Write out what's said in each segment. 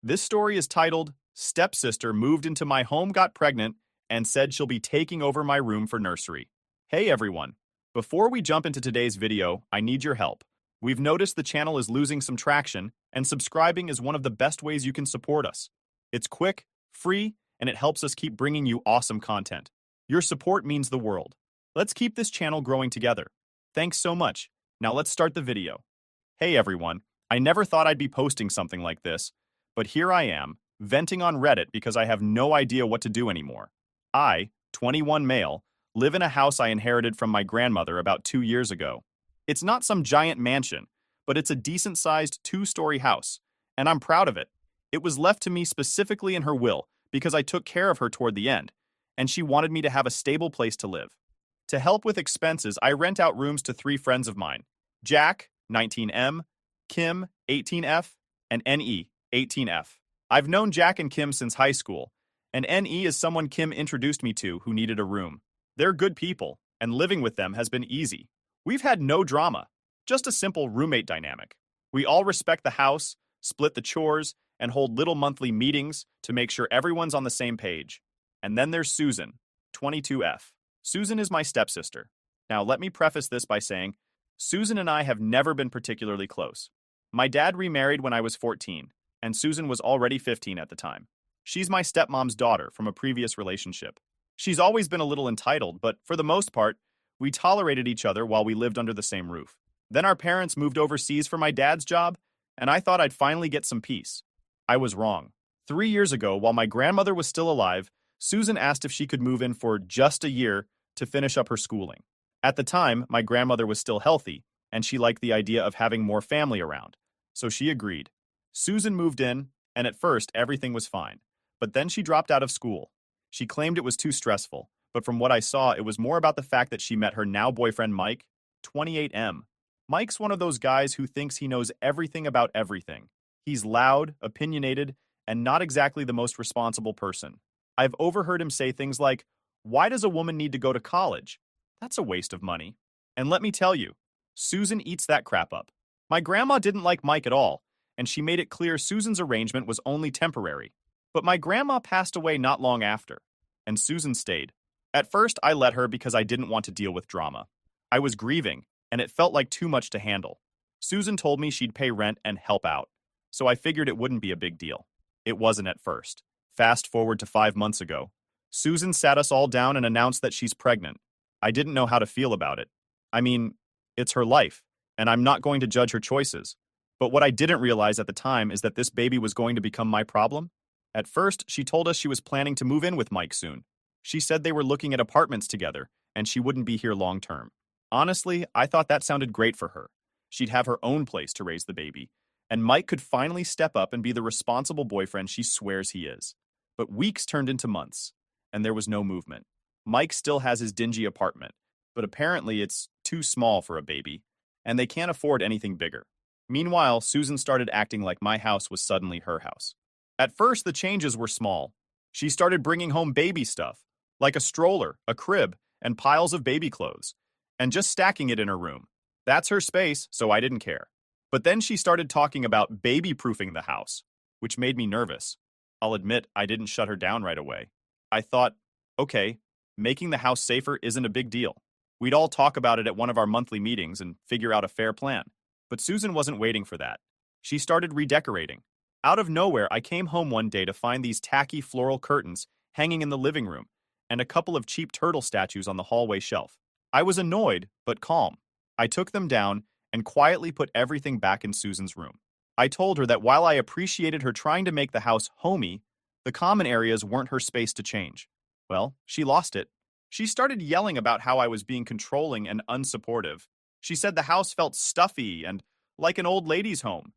This story is titled, Stepsister Moved Into My Home, Got Pregnant, and Said She'll Be Taking Over My Room for Nursery. Hey everyone! Before we jump into today's video, I need your help. We've noticed the channel is losing some traction, and subscribing is one of the best ways you can support us. It's quick, free, and it helps us keep bringing you awesome content. Your support means the world. Let's keep this channel growing together. Thanks so much. Now let's start the video. Hey everyone, I never thought I'd be posting something like this, but here I am, venting on Reddit because I have no idea what to do anymore. I, 21 male, live in a house I inherited from my grandmother about 2 years ago. It's not some giant mansion, but it's a decent-sized 2-story house, and I'm proud of it. It was left to me specifically in her will because I took care of her toward the end, and she wanted me to have a stable place to live. To help with expenses, I rent out rooms to 3 friends of mine: Jack, 19M, Kim, 18F, and NE, 18F. I've known Jack and Kim since high school, and NE is someone Kim introduced me to who needed a room. They're good people, and living with them has been easy. We've had no drama, just a simple roommate dynamic. We all respect the house, split the chores, and hold little monthly meetings to make sure everyone's on the same page. And then there's Susan, 22F. Susan is my stepsister. Now let me preface this by saying, Susan and I have never been particularly close. My dad remarried when I was 14, and Susan was already 15 at the time. She's my stepmom's daughter from a previous relationship. She's always been a little entitled, but for the most part, we tolerated each other while we lived under the same roof. Then our parents moved overseas for my dad's job, and I thought I'd finally get some peace. I was wrong. 3 years ago, while my grandmother was still alive, Susan asked if she could move in for just a year to finish up her schooling. At the time, my grandmother was still healthy, and she liked the idea of having more family around, so she agreed. Susan moved in, and at first everything was fine, but then she dropped out of school. She claimed it was too stressful, but from what I saw, it was more about the fact that she met her now boyfriend Mike, 28M. Mike's one of those guys who thinks he knows everything about everything. He's loud, opinionated, and not exactly the most responsible person. I've overheard him say things like, "Why does a woman need to go to college? That's a waste of money." And let me tell you, Susan eats that crap up. My grandma didn't like Mike at all, and she made it clear Susan's arrangement was only temporary. But my grandma passed away not long after, and Susan stayed. At first, I let her because I didn't want to deal with drama. I was grieving, and it felt like too much to handle. Susan told me she'd pay rent and help out, so I figured it wouldn't be a big deal. It wasn't at first. Fast forward to 5 months ago. Susan sat us all down and announced that she's pregnant. I didn't know how to feel about it. I mean, it's her life, and I'm not going to judge her choices. But what I didn't realize at the time is that this baby was going to become my problem. At first, she told us she was planning to move in with Mike soon. She said they were looking at apartments together, and she wouldn't be here long term. Honestly, I thought that sounded great for her. She'd have her own place to raise the baby, and Mike could finally step up and be the responsible boyfriend she swears he is. But weeks turned into months, and there was no movement. Mike still has his dingy apartment, but apparently it's too small for a baby, and they can't afford anything bigger. Meanwhile, Susan started acting like my house was suddenly her house. At first, the changes were small. She started bringing home baby stuff, like a stroller, a crib, and piles of baby clothes, and just stacking it in her room. That's her space, so I didn't care. But then she started talking about baby-proofing the house, which made me nervous. I'll admit I didn't shut her down right away. I thought, okay, making the house safer isn't a big deal. We'd all talk about it at one of our monthly meetings and figure out a fair plan. But Susan wasn't waiting for that. She started redecorating. Out of nowhere, I came home one day to find these tacky floral curtains hanging in the living room and a couple of cheap turtle statues on the hallway shelf. I was annoyed, but calm. I took them down and quietly put everything back in Susan's room. I told her that while I appreciated her trying to make the house homey, the common areas weren't her space to change. Well, she lost it. She started yelling about how I was being controlling and unsupportive. She said the house felt stuffy and like an old lady's home.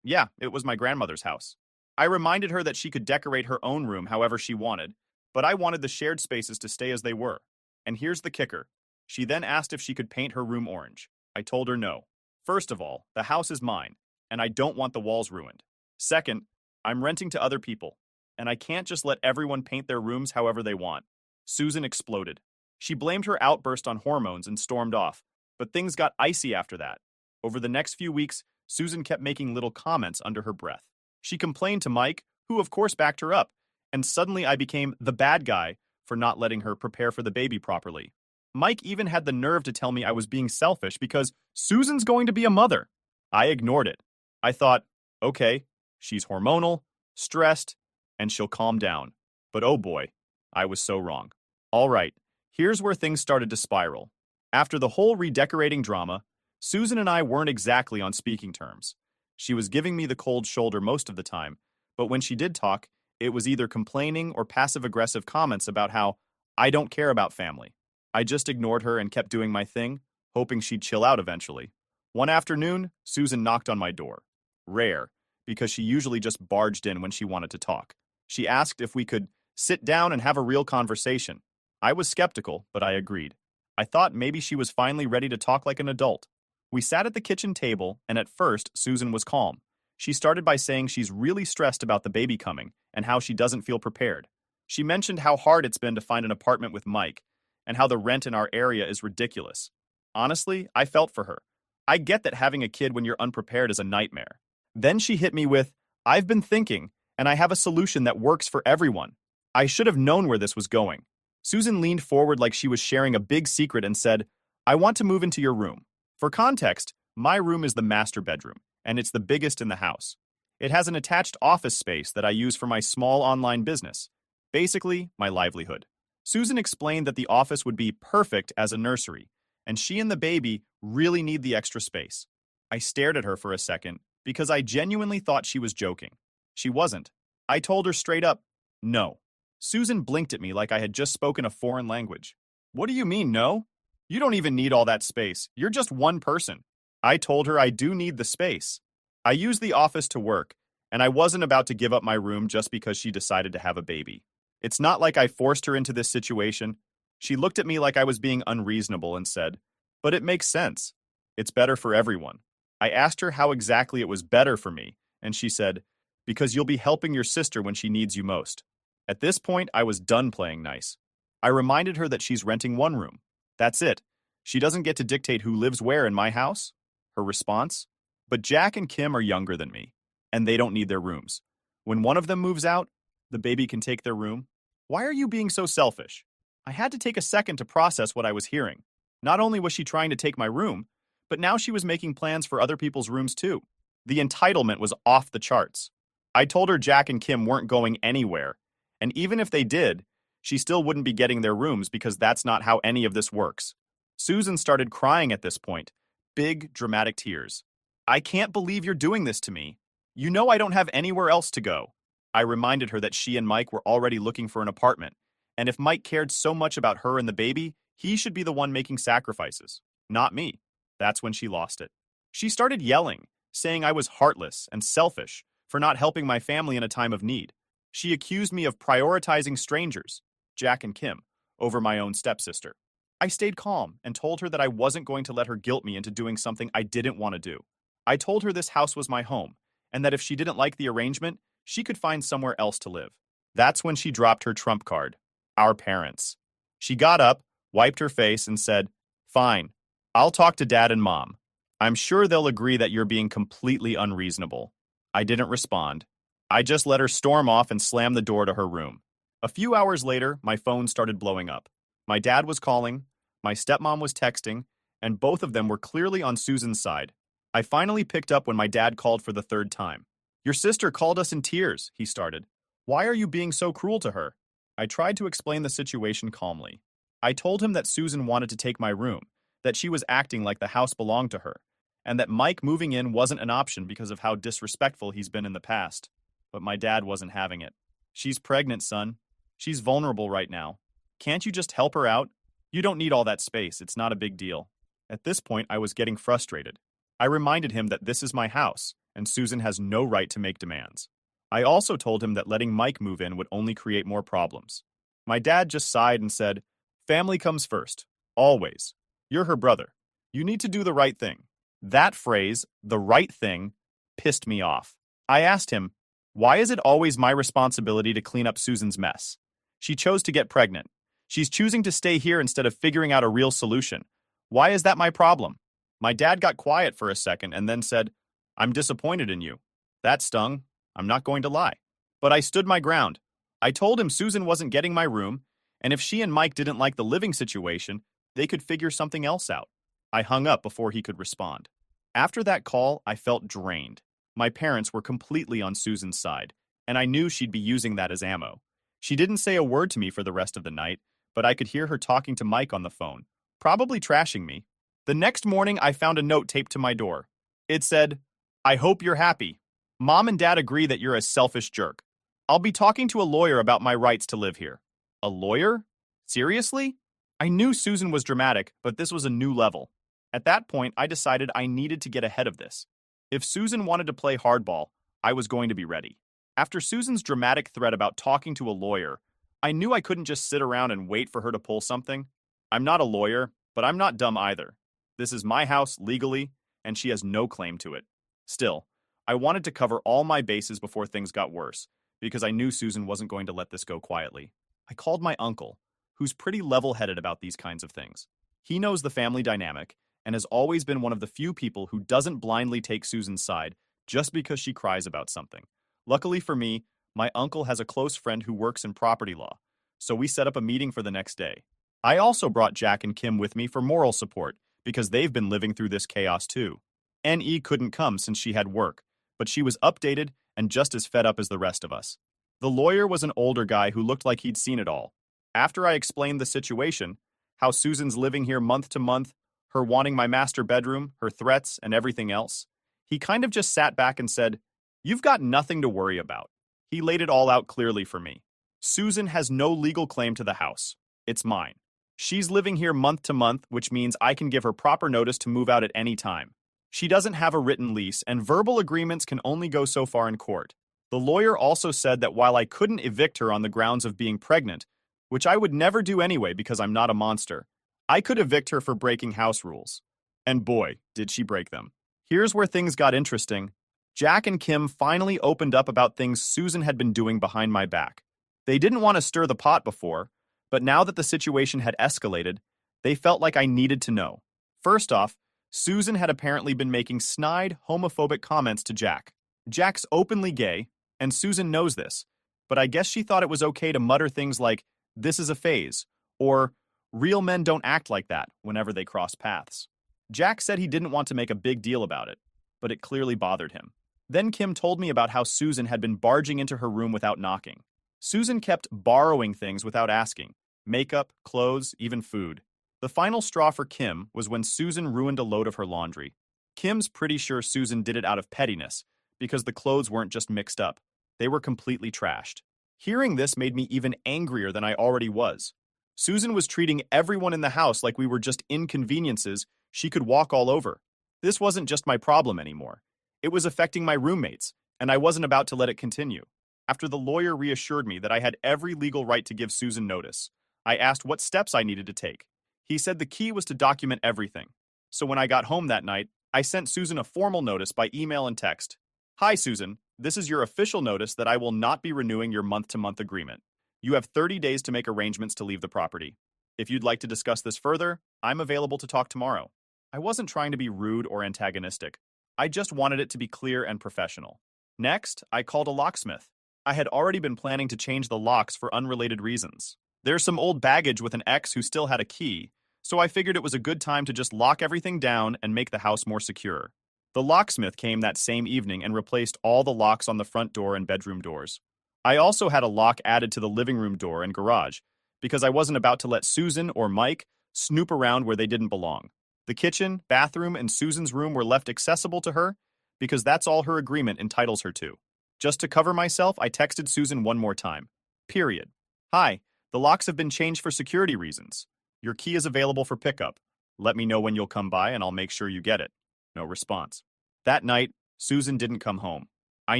Yeah, it was my grandmother's house. I reminded her that she could decorate her own room however she wanted, but I wanted the shared spaces to stay as they were. And here's the kicker. She then asked if she could paint her room orange. I told her no. First of all, the house is mine, and I don't want the walls ruined. Second, I'm renting to other people, and I can't just let everyone paint their rooms however they want. Susan exploded. She blamed her outburst on hormones and stormed off, but things got icy after that. Over the next few weeks, Susan kept making little comments under her breath. She complained to Mike, who of course backed her up, and suddenly I became the bad guy for not letting her prepare for the baby properly. Mike even had the nerve to tell me I was being selfish because Susan's going to be a mother. I ignored it. I thought, okay, she's hormonal, stressed, and she'll calm down. But oh boy, I was so wrong. All right, here's where things started to spiral. After the whole redecorating drama, Susan and I weren't exactly on speaking terms. She was giving me the cold shoulder most of the time, but when she did talk, it was either complaining or passive-aggressive comments about how I don't care about family. I just ignored her and kept doing my thing, hoping she'd chill out eventually. One afternoon, Susan knocked on my door. Rare, because she usually just barged in when she wanted to talk. She asked if we could sit down and have a real conversation. I was skeptical, but I agreed. I thought maybe she was finally ready to talk like an adult. We sat at the kitchen table, and at first, Susan was calm. She started by saying she's really stressed about the baby coming and how she doesn't feel prepared. She mentioned how hard it's been to find an apartment with Mike and how the rent in our area is ridiculous. Honestly, I felt for her. I get that having a kid when you're unprepared is a nightmare. Then she hit me with, I've been thinking, and I have a solution that works for everyone. I should have known where this was going. Susan leaned forward like she was sharing a big secret and said, I want to move into your room. For context, my room is the master bedroom, and it's the biggest in the house. It has an attached office space that I use for my small online business, basically my livelihood. Susan explained that the office would be perfect as a nursery, and she and the baby really need the extra space. I stared at her for a second because I genuinely thought she was joking. She wasn't. I told her straight up, no. Susan blinked at me like I had just spoken a foreign language. What do you mean, no? You don't even need all that space. You're just one person. I told her I do need the space. I use the office to work, and I wasn't about to give up my room just because she decided to have a baby. It's not like I forced her into this situation. She looked at me like I was being unreasonable and said, but it makes sense. It's better for everyone. I asked her how exactly it was better for me, and she said, because you'll be helping your sister when she needs you most. At this point, I was done playing nice. I reminded her that she's renting one room. That's it. She doesn't get to dictate who lives where in my house. Her response? But Jack and Kim are younger than me, and they don't need their rooms. When one of them moves out, the baby can take their room. Why are you being so selfish? I had to take a second to process what I was hearing. Not only was she trying to take my room, but now she was making plans for other people's rooms too. The entitlement was off the charts. I told her Jack and Kim weren't going anywhere, and even if they did, she still wouldn't be getting their rooms because that's not how any of this works. Susan started crying at this point, big, dramatic tears. I can't believe you're doing this to me. You know I don't have anywhere else to go. I reminded her that she and Mike were already looking for an apartment, and if Mike cared so much about her and the baby, he should be the one making sacrifices, not me. That's when she lost it. She started yelling, saying I was heartless and selfish for not helping my family in a time of need. She accused me of prioritizing strangers, Jack and Kim, over my own stepsister. I stayed calm and told her that I wasn't going to let her guilt me into doing something I didn't want to do. I told her this house was my home, and that if she didn't like the arrangement, she could find somewhere else to live. That's when she dropped her trump card, our parents. She got up, wiped her face, and said, fine, I'll talk to Dad and Mom. I'm sure they'll agree that you're being completely unreasonable. I didn't respond. I just let her storm off and slam the door to her room. A few hours later, my phone started blowing up. My dad was calling, my stepmom was texting, and both of them were clearly on Susan's side. I finally picked up when my dad called for the third time. Your sister called us in tears, he started. Why are you being so cruel to her? I tried to explain the situation calmly. I told him that Susan wanted to take my room, that she was acting like the house belonged to her, and that Mike moving in wasn't an option because of how disrespectful he's been in the past. But my dad wasn't having it. She's pregnant, son. She's vulnerable right now. Can't you just help her out? You don't need all that space. It's not a big deal. At this point, I was getting frustrated. I reminded him that this is my house, and Susan has no right to make demands. I also told him that letting Mike move in would only create more problems. My dad just sighed and said, family comes first. Always. You're her brother. You need to do the right thing. That phrase, the right thing, pissed me off. I asked him, why is it always my responsibility to clean up Susan's mess? She chose to get pregnant. She's choosing to stay here instead of figuring out a real solution. Why is that my problem? My dad got quiet for a second and then said, I'm disappointed in you. That stung. I'm not going to lie. But I stood my ground. I told him Susan wasn't getting my room, and if she and Mike didn't like the living situation, they could figure something else out. I hung up before he could respond. After that call, I felt drained. My parents were completely on Susan's side, and I knew she'd be using that as ammo. She didn't say a word to me for the rest of the night, but I could hear her talking to Mike on the phone, probably trashing me. The next morning, I found a note taped to my door. It said, "I hope you're happy. Mom and Dad agree that you're a selfish jerk. I'll be talking to a lawyer about my rights to live here." A lawyer? Seriously? I knew Susan was dramatic, but this was a new level. At that point, I decided I needed to get ahead of this. If Susan wanted to play hardball, I was going to be ready. After Susan's dramatic threat about talking to a lawyer, I knew I couldn't just sit around and wait for her to pull something. I'm not a lawyer, but I'm not dumb either. This is my house legally, and she has no claim to it. Still, I wanted to cover all my bases before things got worse, because I knew Susan wasn't going to let this go quietly. I called my uncle, who's pretty level-headed about these kinds of things. He knows the family dynamic and has always been one of the few people who doesn't blindly take Susan's side just because she cries about something. Luckily for me, my uncle has a close friend who works in property law, so we set up a meeting for the next day. I also brought Jack and Kim with me for moral support because they've been living through this chaos too. NE couldn't come since she had work, but she was updated and just as fed up as the rest of us. The lawyer was an older guy who looked like he'd seen it all. After I explained the situation, how Susan's living here month to month, her wanting my master bedroom, her threats, and everything else, he kind of just sat back and said, "You've got nothing to worry about." He laid it all out clearly for me. Susan has no legal claim to the house. It's mine. She's living here month to month, which means I can give her proper notice to move out at any time. She doesn't have a written lease, and verbal agreements can only go so far in court. The lawyer also said that while I couldn't evict her on the grounds of being pregnant, which I would never do anyway because I'm not a monster, I could evict her for breaking house rules. And boy, did she break them. Here's where things got interesting. Jack and Kim finally opened up about things Susan had been doing behind my back. They didn't want to stir the pot before, but now that the situation had escalated, they felt like I needed to know. First off, Susan had apparently been making snide, homophobic comments to Jack. Jack's openly gay, and Susan knows this, but I guess she thought it was okay to mutter things like, "This is a phase," or "Real men don't act like that," whenever they cross paths. Jack said he didn't want to make a big deal about it, but it clearly bothered him. Then Kim told me about how Susan had been barging into her room without knocking. Susan kept borrowing things without asking: makeup, clothes, even food. The final straw for Kim was when Susan ruined a load of her laundry. Kim's pretty sure Susan did it out of pettiness, because the clothes weren't just mixed up. They were completely trashed. Hearing this made me even angrier than I already was. Susan was treating everyone in the house like we were just inconveniences she could walk all over. This wasn't just my problem anymore. It was affecting my roommates, and I wasn't about to let it continue. After the lawyer reassured me that I had every legal right to give Susan notice, I asked what steps I needed to take. He said the key was to document everything. So when I got home that night, I sent Susan a formal notice by email and text. "Hi, Susan. This is your official notice that I will not be renewing your month-to-month agreement. You have 30 days to make arrangements to leave the property. If you'd like to discuss this further, I'm available to talk tomorrow." I wasn't trying to be rude or antagonistic. I just wanted it to be clear and professional. Next, I called a locksmith. I had already been planning to change the locks for unrelated reasons. There's some old baggage with an ex who still had a key, so I figured it was a good time to just lock everything down and make the house more secure. The locksmith came that same evening and replaced all the locks on the front door and bedroom doors. I also had a lock added to the living room door and garage, because I wasn't about to let Susan or Mike snoop around where they didn't belong. The kitchen, bathroom, and Susan's room were left accessible to her, because that's all her agreement entitles her to. Just to cover myself, I texted Susan one more time. Period. "Hi, the locks have been changed for security reasons. Your key is available for pickup. Let me know when you'll come by and I'll make sure you get it." No response. That night, Susan didn't come home. I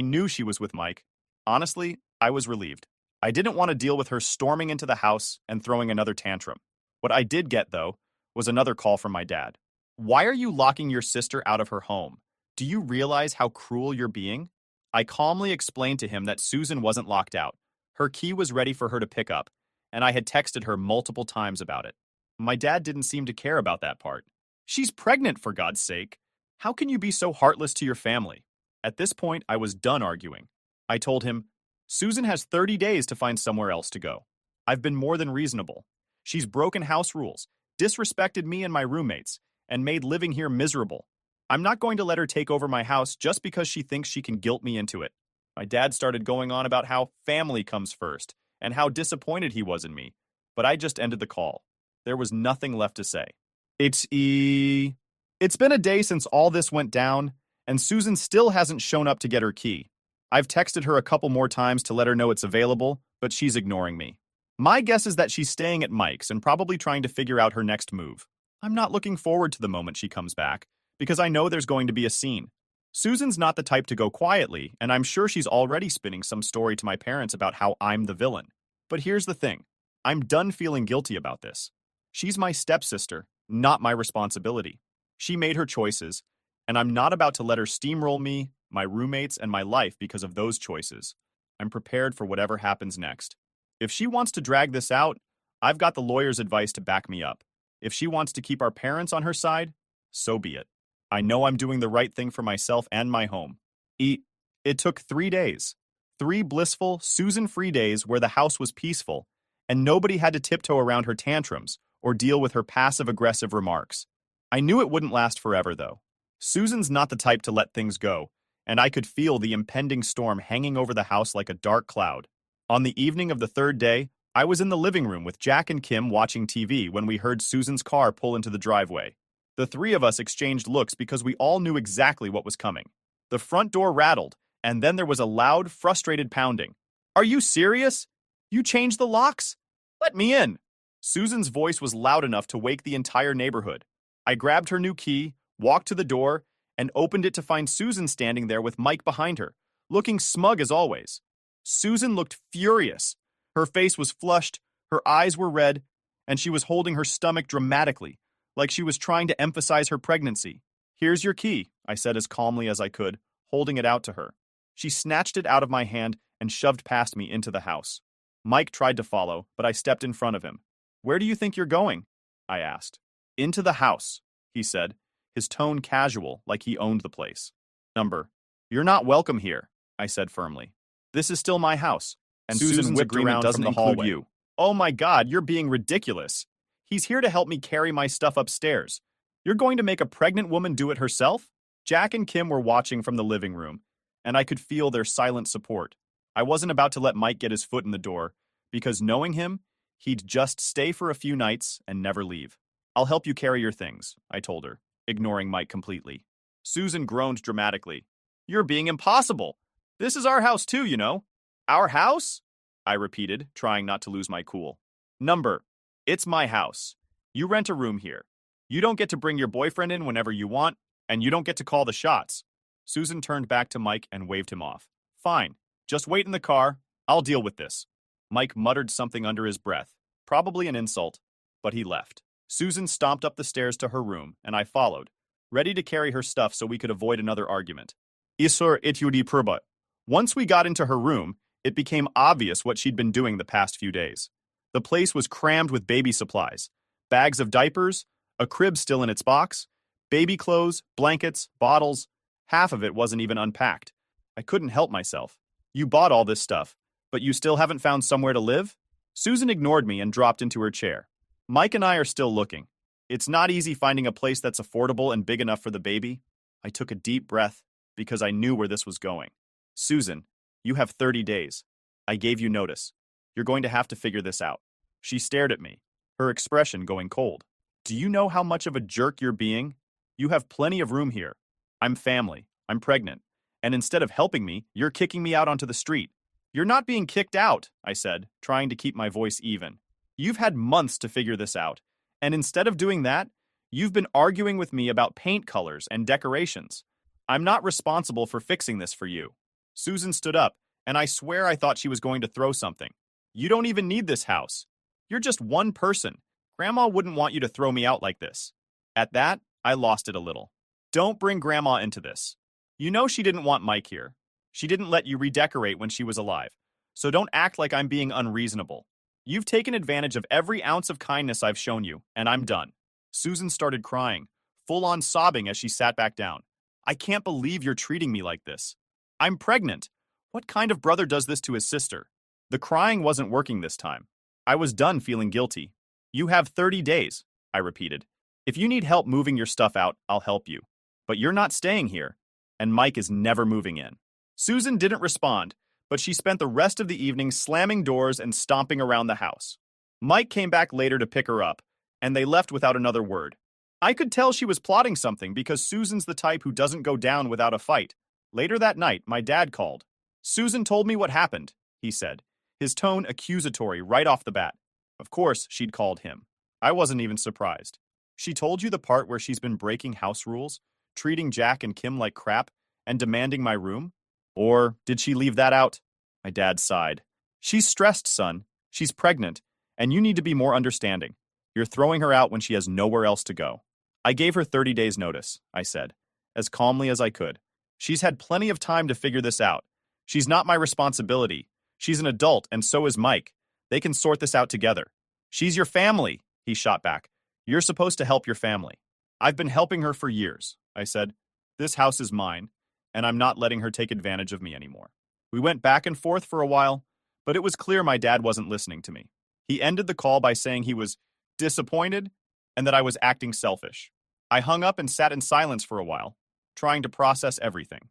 knew she was with Mike. Honestly, I was relieved. I didn't want to deal with her storming into the house and throwing another tantrum. What I did get, though, was another call from my dad. "Why are you locking your sister out of her home? Do you realize how cruel you're being?" I calmly explained to him that Susan wasn't locked out. Her key was ready for her to pick up, and I had texted her multiple times about it. My dad didn't seem to care about that part. "She's pregnant, for God's sake. How can you be so heartless to your family?" At this point, I was done arguing. I told him, Susan has 30 days to find somewhere else to go. I've been more than reasonable. She's broken house rules, disrespected me and my roommates, and made living here miserable. I'm not going to let her take over my house just because she thinks she can guilt me into it. My dad started going on about how family comes first and how disappointed he was in me, but I just ended the call. There was nothing left to say. It's been a day since all this went down, and Susan still hasn't shown up to get her key. I've texted her a couple more times to let her know it's available, but she's ignoring me. My guess is that she's staying at Mike's and probably trying to figure out her next move. I'm not looking forward to the moment she comes back, because I know there's going to be a scene. Susan's not the type to go quietly, and I'm sure she's already spinning some story to my parents about how I'm the villain. But here's the thing. I'm done feeling guilty about this. She's my stepsister, not my responsibility. She made her choices, and I'm not about to let her steamroll me, my roommates, and my life because of those choices. I'm prepared for whatever happens next. If she wants to drag this out, I've got the lawyer's advice to back me up. If she wants to keep our parents on her side, so be it. I know I'm doing the right thing for myself and my home. It took 3 days. 3 blissful, Susan-free days where the house was peaceful, and nobody had to tiptoe around her tantrums or deal with her passive-aggressive remarks. I knew it wouldn't last forever, though. Susan's not the type to let things go, and I could feel the impending storm hanging over the house like a dark cloud. On the evening of the 3rd day, I was in the living room with Jack and Kim watching TV when we heard Susan's car pull into the driveway. The 3 of us exchanged looks because we all knew exactly what was coming. The front door rattled, and then there was a loud, frustrated pounding. "Are you serious? You changed the locks? Let me in!" Susan's voice was loud enough to wake the entire neighborhood. I grabbed her new key, walked to the door, and opened it to find Susan standing there with Mike behind her, looking smug as always. Susan looked furious. Her face was flushed, her eyes were red, and she was holding her stomach dramatically, like she was trying to emphasize her pregnancy. "Here's your key," I said as calmly as I could, holding it out to her. She snatched it out of my hand and shoved past me into the house. Mike tried to follow, but I stepped in front of him. "Where do you think you're going?" I asked. "Into the house," he said, his tone casual, like he owned the place. "You're not welcome here," I said firmly. "This is still my house." And Susan whipped around from the hallway. "You. Oh my God, you're being ridiculous. He's here to help me carry my stuff upstairs. You're going to make a pregnant woman do it herself?" Jack and Kim were watching from the living room, and I could feel their silent support. I wasn't about to let Mike get his foot in the door, because knowing him, he'd just stay for a few nights and never leave. "I'll help you carry your things," I told her, ignoring Mike completely. Susan groaned dramatically. "You're being impossible. This is our house too, you know." "Our house?" I repeated, trying not to lose my cool. "It's my house. You rent a room here. You don't get to bring your boyfriend in whenever you want, and you don't get to call the shots." Susan turned back to Mike and waved him off. "Fine. Just wait in the car. I'll deal with this." Mike muttered something under his breath, probably an insult, but he left. Susan stomped up the stairs to her room, and I followed, ready to carry her stuff so we could avoid another argument. Isur ityudi purba. Once we got into her room, it became obvious what she'd been doing the past few days. The place was crammed with baby supplies, bags of diapers, a crib still in its box, baby clothes, blankets, bottles. Half of it wasn't even unpacked. I couldn't help myself. "You bought all this stuff, but you still haven't found somewhere to live?" Susan ignored me and dropped into her chair. "Mike and I are still looking. It's not easy finding a place that's affordable and big enough for the baby." I took a deep breath because I knew where this was going. "Susan, you have 30 days. I gave you notice. You're going to have to figure this out." She stared at me, her expression going cold. "Do you know how much of a jerk you're being? You have plenty of room here. I'm family. I'm pregnant. And instead of helping me, you're kicking me out onto the street." "You're not being kicked out," I said, trying to keep my voice even. "You've had months to figure this out. And instead of doing that, you've been arguing with me about paint colors and decorations. I'm not responsible for fixing this for you." Susan stood up, and I swear I thought she was going to throw something. "You don't even need this house. You're just one person. Grandma wouldn't want you to throw me out like this." At that, I lost it a little. "Don't bring Grandma into this. You know she didn't want Mike here. She didn't let you redecorate when she was alive. So don't act like I'm being unreasonable. You've taken advantage of every ounce of kindness I've shown you, and I'm done." Susan started crying, full-on sobbing as she sat back down. "I can't believe you're treating me like this. I'm pregnant. What kind of brother does this to his sister? The crying wasn't working this time. I was done feeling guilty. You have 30 days, I repeated. If you need help moving your stuff out, I'll help you. But you're not staying here, and Mike is never moving in. Susan didn't respond, but she spent the rest of the evening slamming doors and stomping around the house. Mike came back later to pick her up, and they left without another word. I could tell she was plotting something because Susan's the type who doesn't go down without a fight. Later that night, my dad called. Susan told me what happened, he said, his tone accusatory right off the bat. Of course, she'd called him. I wasn't even surprised. She told you the part where she's been breaking house rules, treating Jack and Kim like crap, and demanding my room? Or did she leave that out? My dad sighed. She's stressed, son. She's pregnant, and you need to be more understanding. You're throwing her out when she has nowhere else to go. I gave her 30 days notice, I said, as calmly as I could. She's had plenty of time to figure this out. She's not my responsibility. She's an adult, and so is Mike. They can sort this out together. She's your family, he shot back. You're supposed to help your family. I've been helping her for years, I said. This house is mine, and I'm not letting her take advantage of me anymore. We went back and forth for a while, but it was clear my dad wasn't listening to me. He ended the call by saying he was disappointed and that I was acting selfish. I hung up and sat in silence for a while, trying to process everything.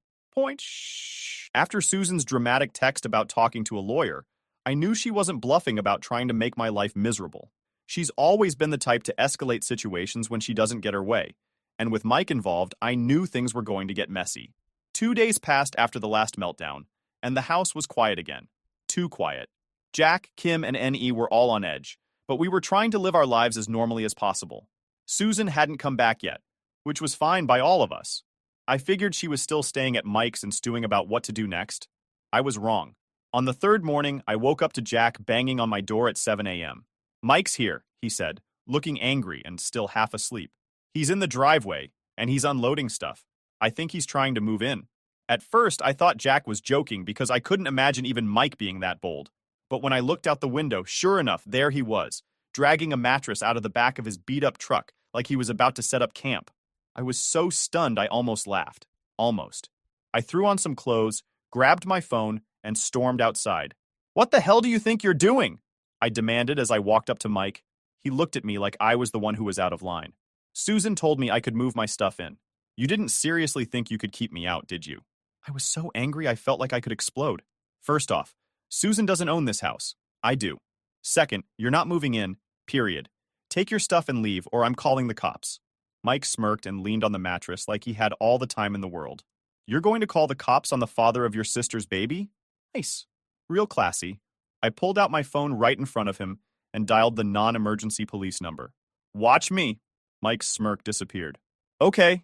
After Susan's dramatic text about talking to a lawyer, I knew she wasn't bluffing about trying to make my life miserable. She's always been the type to escalate situations when she doesn't get her way, and with Mike involved, I knew things were going to get messy. 2 days passed after the last meltdown, and the house was quiet again. Too quiet. Jack, Kim, and N.E. were all on edge, but we were trying to live our lives as normally as possible. Susan hadn't come back yet, which was fine by all of us. I figured she was still staying at Mike's and stewing about what to do next. I was wrong. On the third morning, I woke up to Jack banging on my door at 7 a.m. Mike's here, he said, looking angry and still half asleep. He's in the driveway, and he's unloading stuff. I think he's trying to move in. At first, I thought Jack was joking because I couldn't imagine even Mike being that bold. But when I looked out the window, sure enough, there he was, dragging a mattress out of the back of his beat-up truck like he was about to set up camp. I was so stunned I almost laughed. Almost. I threw on some clothes, grabbed my phone, and stormed outside. What the hell do you think you're doing? I demanded as I walked up to Mike. He looked at me like I was the one who was out of line. Susan told me I could move my stuff in. You didn't seriously think you could keep me out, did you? I was so angry I felt like I could explode. First off, Susan doesn't own this house. I do. Second, you're not moving in, period. Take your stuff and leave, or I'm calling the cops. Mike smirked and leaned on the mattress like he had all the time in the world. You're going to call the cops on the father of your sister's baby? Nice. Real classy. I pulled out my phone right in front of him and dialed the non-emergency police number. Watch me. Mike's smirk disappeared. Okay,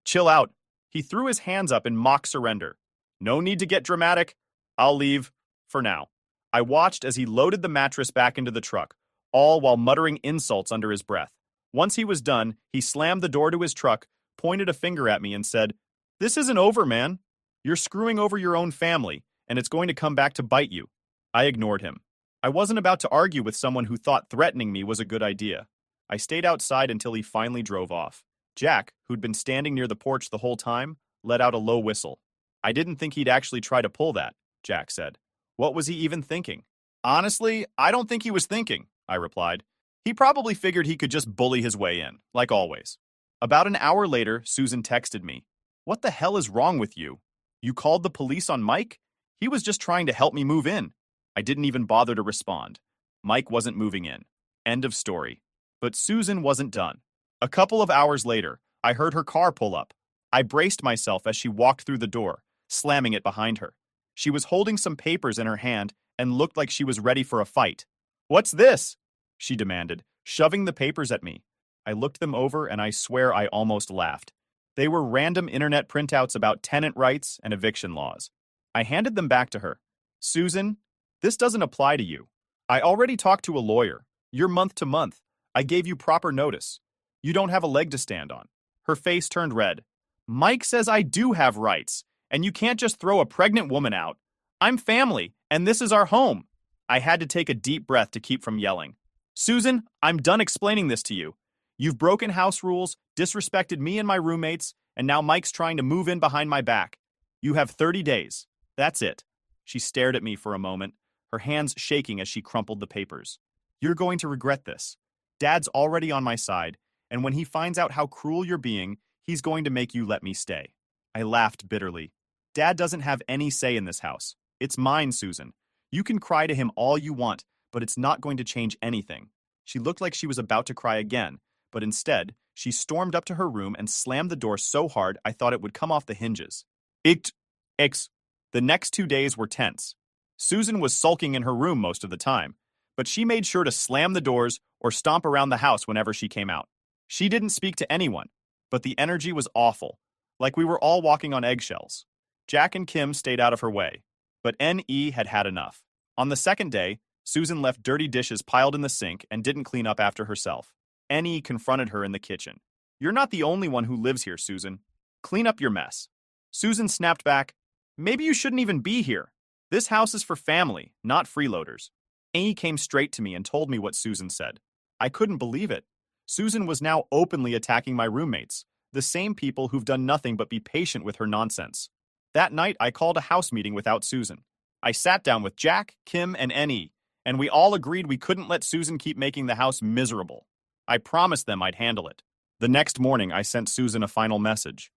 chill out. He threw his hands up in mock surrender. No need to get dramatic. I'll leave, for now. I watched as he loaded the mattress back into the truck, all while muttering insults under his breath. Once he was done, he slammed the door to his truck, pointed a finger at me and said, "This isn't over, man. You're screwing over your own family, and it's going to come back to bite you." I ignored him. I wasn't about to argue with someone who thought threatening me was a good idea. I stayed outside until he finally drove off. Jack, who'd been standing near the porch the whole time, let out a low whistle. I didn't think he'd actually try to pull that, Jack said. What was he even thinking? Honestly, I don't think he was thinking, I replied. He probably figured he could just bully his way in, like always. About an hour later, Susan texted me. What the hell is wrong with you? You called the police on Mike? He was just trying to help me move in. I didn't even bother to respond. Mike wasn't moving in. End of story. But Susan wasn't done. A couple of hours later, I heard her car pull up. I braced myself as she walked through the door, slamming it behind her. She was holding some papers in her hand and looked like she was ready for a fight. What's this? She demanded, shoving the papers at me. I looked them over and I swear I almost laughed. They were random internet printouts about tenant rights and eviction laws. I handed them back to her. Susan, this doesn't apply to you. I already talked to a lawyer. You're month to month. I gave you proper notice. You don't have a leg to stand on. Her face turned red. Mike says I do have rights, and you can't just throw a pregnant woman out. I'm family, and this is our home. I had to take a deep breath to keep from yelling. Susan, I'm done explaining this to you. You've broken house rules, disrespected me and my roommates, and now Mike's trying to move in behind my back. You have 30 days. That's it. She stared at me for a moment, her hands shaking as she crumpled the papers. You're going to regret this. Dad's already on my side, and when he finds out how cruel you're being, he's going to make you let me stay. I laughed bitterly. Dad doesn't have any say in this house. It's mine, Susan. You can cry to him all you want, but it's not going to change anything. She looked like she was about to cry again, but instead, she stormed up to her room and slammed the door so hard I thought it would come off the hinges. X. The next 2 days were tense. Susan was sulking in her room most of the time, but she made sure to slam the doors or stomp around the house whenever she came out. She didn't speak to anyone, but the energy was awful, like we were all walking on eggshells. Jack and Kim stayed out of her way, but N.E. had had enough. On the second day, Susan left dirty dishes piled in the sink and didn't clean up after herself. N.E. confronted her in the kitchen. You're not the only one who lives here, Susan. Clean up your mess. Susan snapped back, maybe you shouldn't even be here. This house is for family, not freeloaders. N.E. came straight to me and told me what Susan said. I couldn't believe it. Susan was now openly attacking my roommates, the same people who've done nothing but be patient with her nonsense. That night, I called a house meeting without Susan. I sat down with Jack, Kim, and N.E., and we all agreed we couldn't let Susan keep making the house miserable. I promised them I'd handle it. The next morning, I sent Susan a final message.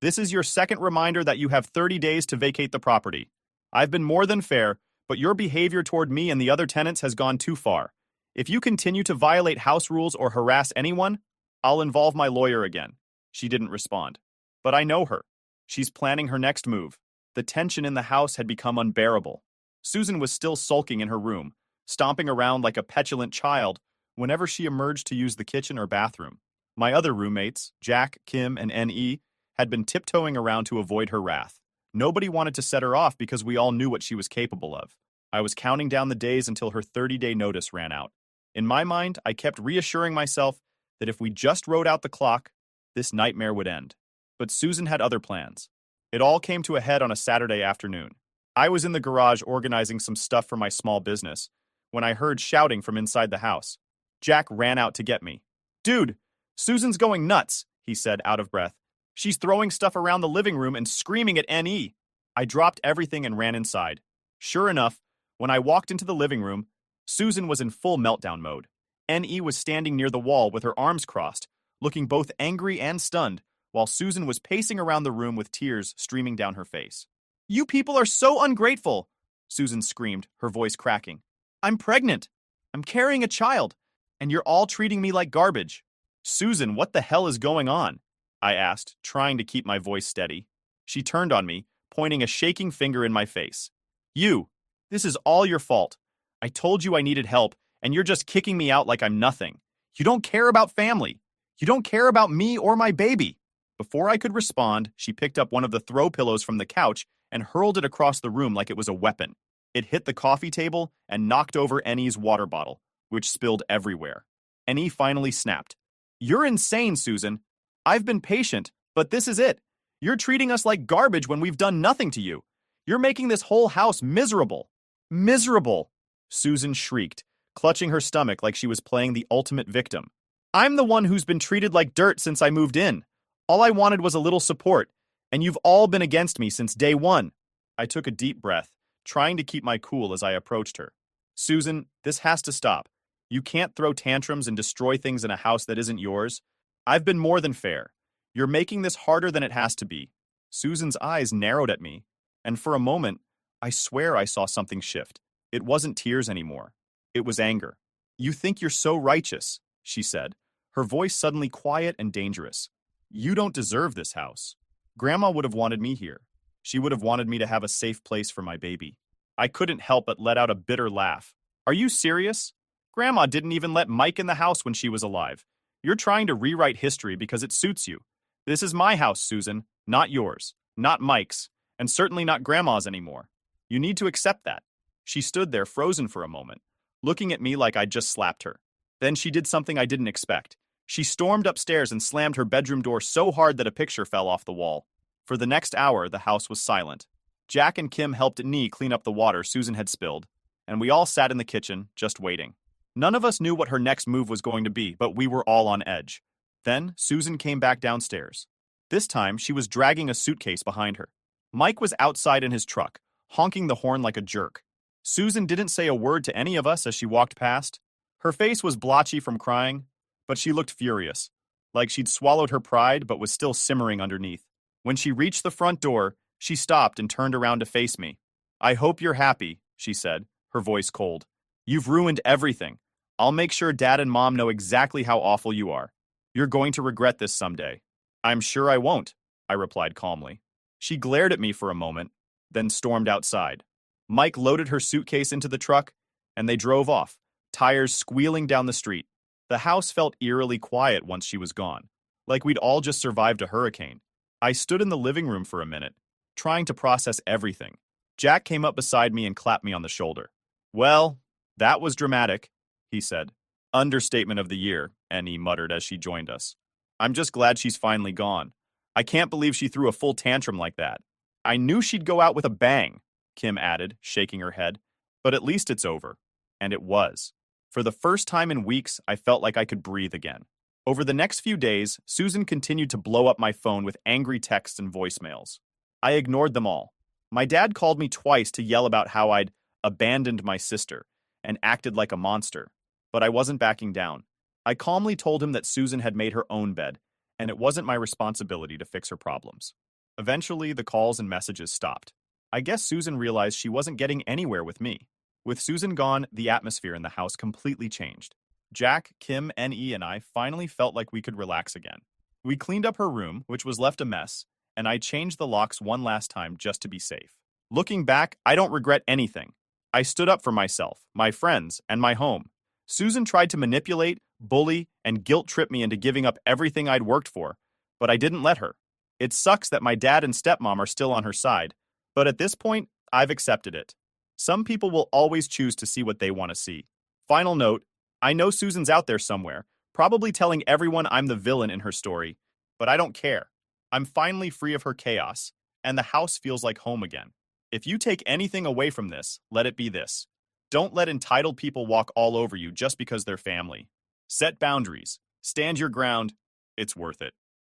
This is your second reminder that you have 30 days to vacate the property. I've been more than fair, but your behavior toward me and the other tenants has gone too far. If you continue to violate house rules or harass anyone, I'll involve my lawyer again. She didn't respond. But I know her. She's planning her next move. The tension in the house had become unbearable. Susan was still sulking in her room, stomping around like a petulant child whenever she emerged to use the kitchen or bathroom. My other roommates, Jack, Kim, and N.E., had been tiptoeing around to avoid her wrath. Nobody wanted to set her off because we all knew what she was capable of. I was counting down the days until her 30-day notice ran out. In my mind, I kept reassuring myself that if we just rode out the clock, this nightmare would end. But Susan had other plans. It all came to a head on a Saturday afternoon. I was in the garage organizing some stuff for my small business when I heard shouting from inside the house. Jack ran out to get me. Dude, Susan's going nuts, he said, out of breath. She's throwing stuff around the living room and screaming at N.E. I dropped everything and ran inside. Sure enough, when I walked into the living room, Susan was in full meltdown mode. N.E. was standing near the wall with her arms crossed, looking both angry and stunned, while Susan was pacing around the room with tears streaming down her face. You people are so ungrateful, Susan screamed, her voice cracking. I'm pregnant. I'm carrying a child, and you're all treating me like garbage. Susan, what the hell is going on? I asked, trying to keep my voice steady. She turned on me, pointing a shaking finger in my face. You, this is all your fault. I told you I needed help, and you're just kicking me out like I'm nothing. You don't care about family. You don't care about me or my baby. Before I could respond, she picked up one of the throw pillows from the couch and hurled it across the room like it was a weapon. It hit the coffee table and knocked over N.E.'s water bottle, which spilled everywhere. N.E. finally snapped. You're insane, Susan. I've been patient, but this is it. You're treating us like garbage when we've done nothing to you. You're making this whole house miserable. Miserable, Susan shrieked, clutching her stomach like she was playing the ultimate victim. I'm the one who's been treated like dirt since I moved in. All I wanted was a little support, and you've all been against me since day one. I took a deep breath, trying to keep my cool as I approached her. Susan, this has to stop. You can't throw tantrums and destroy things in a house that isn't yours. I've been more than fair. You're making this harder than it has to be. Susan's eyes narrowed at me, and for a moment, I swear I saw something shift. It wasn't tears anymore. It was anger. You think you're so righteous, she said, her voice suddenly quiet and dangerous. You don't deserve this house. Grandma would have wanted me here. She would have wanted me to have a safe place for my baby. I couldn't help but let out a bitter laugh. Are you serious? Grandma didn't even let Mike in the house when she was alive. You're trying to rewrite history because it suits you. This is my house, Susan, not yours, not Mike's, and certainly not Grandma's anymore. You need to accept that. She stood there frozen for a moment, looking at me like I'd just slapped her. Then she did something I didn't expect. She stormed upstairs and slammed her bedroom door so hard that a picture fell off the wall. For the next hour, the house was silent. Jack and Kim helped Nee clean up the water Susan had spilled, and we all sat in the kitchen, just waiting. None of us knew what her next move was going to be, but we were all on edge. Then, Susan came back downstairs. This time, she was dragging a suitcase behind her. Mike was outside in his truck, honking the horn like a jerk. Susan didn't say a word to any of us as she walked past. Her face was blotchy from crying, but she looked furious, like she'd swallowed her pride but was still simmering underneath. When she reached the front door, she stopped and turned around to face me. "I hope you're happy," she said, her voice cold. "You've ruined everything. I'll make sure Dad and Mom know exactly how awful you are. You're going to regret this someday." "I'm sure I won't," I replied calmly. She glared at me for a moment, then stormed outside. Mike loaded her suitcase into the truck, and they drove off, tires squealing down the street. The house felt eerily quiet once she was gone, like we'd all just survived a hurricane. I stood in the living room for a minute, trying to process everything. Jack came up beside me and clapped me on the shoulder. "Well, that was dramatic," he said. "Understatement of the year," Annie muttered as she joined us. "I'm just glad she's finally gone. I can't believe she threw a full tantrum like that." "I knew she'd go out with a bang," Kim added, shaking her head. "But at least it's over." And it was. For the first time in weeks, I felt like I could breathe again. Over the next few days, Susan continued to blow up my phone with angry texts and voicemails. I ignored them all. My dad called me twice to yell about how I'd abandoned my sister and acted like a monster, but I wasn't backing down. I calmly told him that Susan had made her own bed, and it wasn't my responsibility to fix her problems. Eventually, the calls and messages stopped. I guess Susan realized she wasn't getting anywhere with me. With Susan gone, the atmosphere in the house completely changed. Jack, Kim, N.E., and I finally felt like we could relax again. We cleaned up her room, which was left a mess, and I changed the locks one last time just to be safe. Looking back, I don't regret anything. I stood up for myself, my friends, and my home. Susan tried to manipulate, bully, and guilt-trip me into giving up everything I'd worked for, but I didn't let her. It sucks that my dad and stepmom are still on her side, but at this point, I've accepted it. Some people will always choose to see what they want to see. Final note, I know Susan's out there somewhere, probably telling everyone I'm the villain in her story, but I don't care. I'm finally free of her chaos, and the house feels like home again. If you take anything away from this, let it be this. Don't let entitled people walk all over you just because they're family. Set boundaries. Stand your ground. It's worth it.